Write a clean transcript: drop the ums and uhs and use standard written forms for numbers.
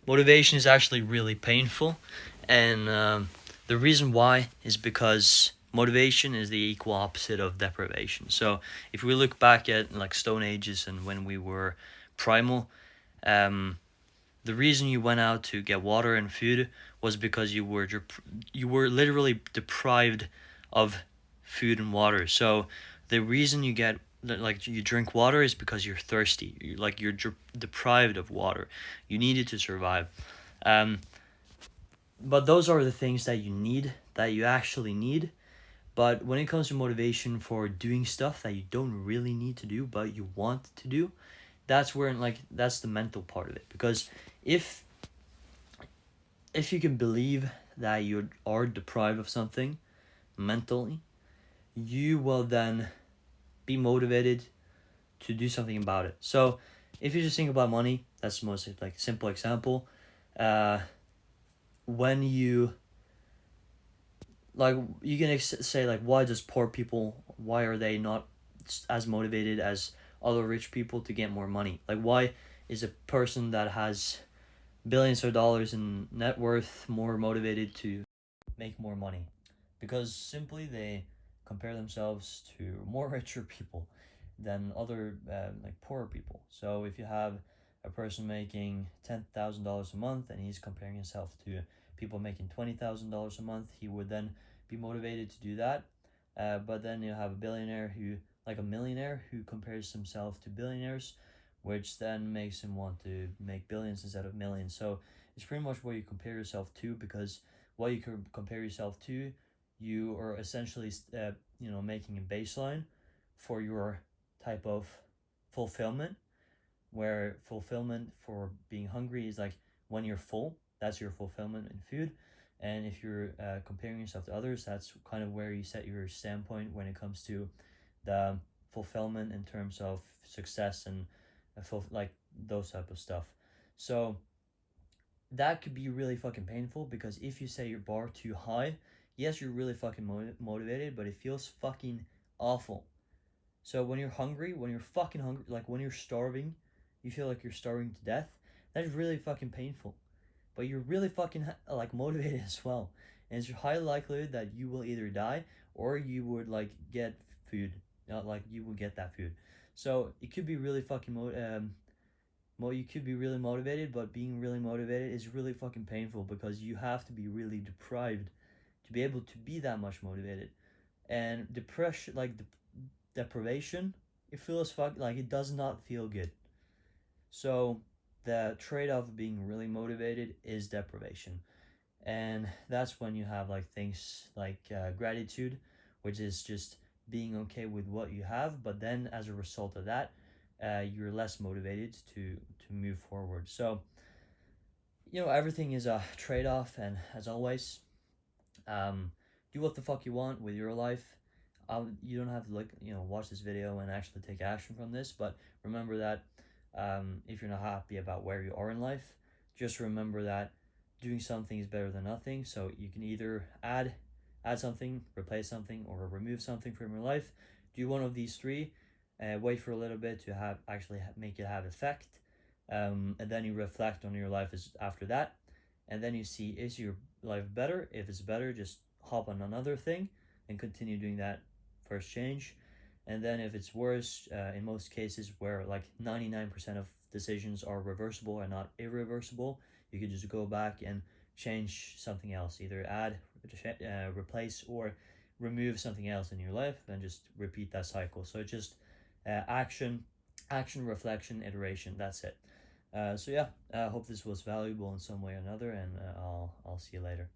motivation is actually really painful, and the reason why is because motivation is the equal opposite of deprivation. So if we look back at like Stone Ages and when we were primal, um, the reason you went out to get water and food was because you were literally deprived of food and water. So the reason you get like you drink water is because you're thirsty. You're deprived of water. You need it to survive. Um, but those are the things that you need, that you actually need. But when it comes to motivation for doing stuff that you don't really need to do but you want to do, that's where like that's the mental part of it. Because if if you can believe that you are deprived of something mentally, you will then be motivated to do something about it. So if you just think about money, that's the most like simple example. Uh, when you like you can say like, why does poor people, why are they not as motivated as other rich people to get more money? Like, why is a person that has billions of dollars in net worth more motivated to make more money? Because simply they compare themselves to more richer people than other like poorer people. So if you have a person making $10,000 a month and he's comparing himself to people making $20,000 a month, he would then be motivated to do that. But then you have a billionaire who, like a millionaire, who compares himself to billionaires, which then makes him want to make billions instead of millions. So it's pretty much what you compare yourself to, because what you can compare yourself to, you are essentially making a baseline for your type of fulfillment, where fulfillment for being hungry is like when you're full, that's your fulfillment in food. And if you're comparing yourself to others, that's kind of where you set your standpoint when it comes to the fulfillment in terms of success and like those type of stuff. So that could be really fucking painful, because if you set your bar too high, yes, you're really fucking motivated, but it feels fucking awful. So when you're hungry, when you're fucking hungry, like when you're starving, you feel like you're starving to death. That is really fucking painful. But you're really fucking like motivated as well, and it's high likelihood that you will either die or you would like get food. Not like you will get that food. So it could be really fucking you could be really motivated, but being really motivated is really fucking painful, because you have to be really deprived to be able to be that much motivated. And depression, like deprivation, it feels like it does not feel good. So the trade-off of being really motivated is deprivation, and that's when you have like things like gratitude, which is just being okay with what you have, but then as a result of that, you're less motivated to move forward. So everything is a trade-off, and as always, um, do what the fuck you want with your life. You don't have to watch this video and actually take action from this, but remember that if you're not happy about where you are in life, just remember that doing something is better than nothing. So you can either add something, replace something, or remove something from your life. Do one of these three. Wait for a little bit to have actually make it have effect, and then you reflect on your life after that, and then you see, is your life better? If it's better, just hop on another thing and continue doing that first change. And then if it's worse, in most cases where like 99% of decisions are reversible and not irreversible, you could just go back and change something else, either add, replace, or remove something else in your life, and just repeat that cycle. So it's just action, reflection, iteration. That's it. So yeah, I hope this was valuable in some way or another, and I'll see you later.